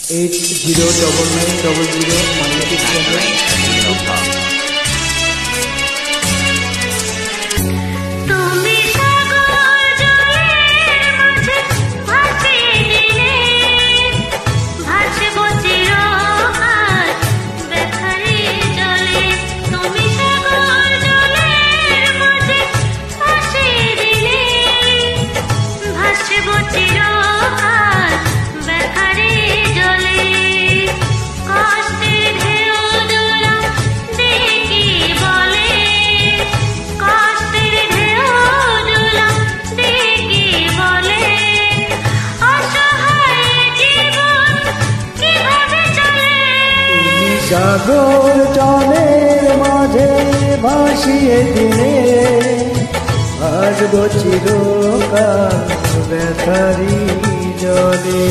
809900 সাগর জলের মাঝে ভাসিয়ে দিলে আসবো চিরকাল ব্যথারি জলে।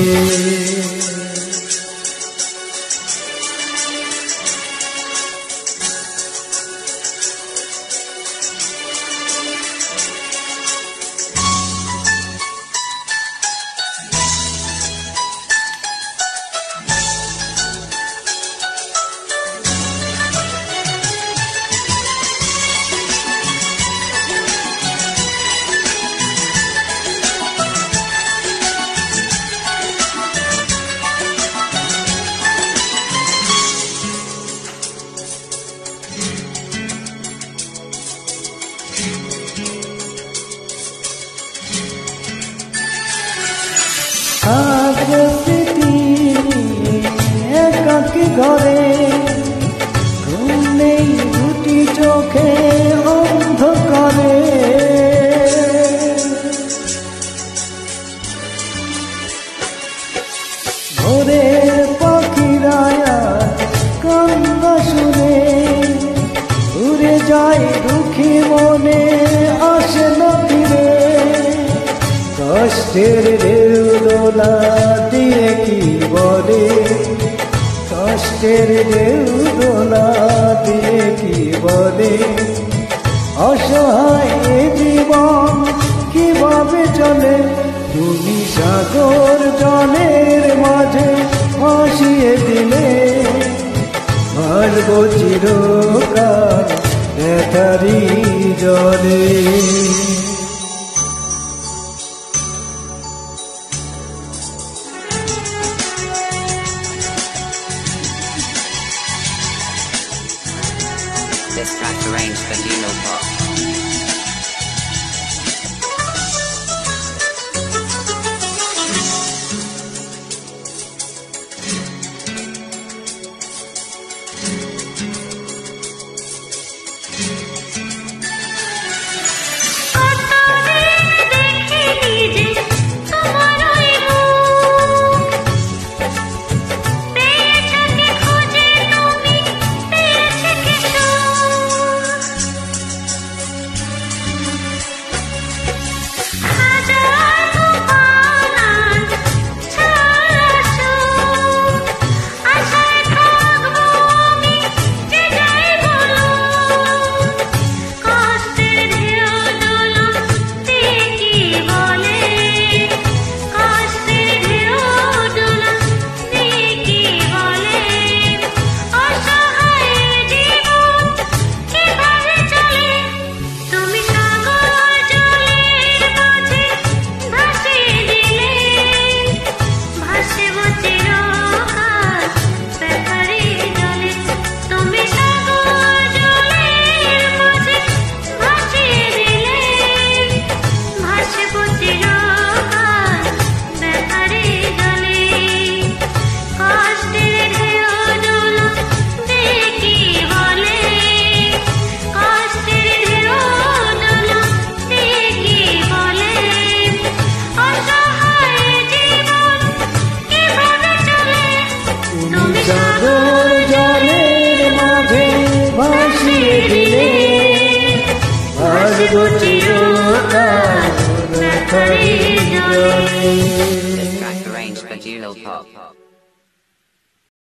একাকি ঘরে ঘুম নেই দুটি চোখে অন্ধকারে, ভোরের পাখিরা কান্না শুনে উড়ে যায় দুঃখী মনে আসে না ফিরে। কষ্টের ঢেউ দোলা দিয়ে কি বলে, কষ্টের ঢেউ দোলা দিয়ে কি বলে, অসহায় জীবন কিভাবে চলে। তুমি সাগর জলের মাঝে ভাসিয়ে দিলে ভাসবো চিরকাল ব্যথারি জলে। This track arranged for Dino Pop. সাগর জলের মাঝে ভাসিয়ে দিলে ভাসবো চিরকাল ব্যথারি জলে। This track arranged for Dino Pop.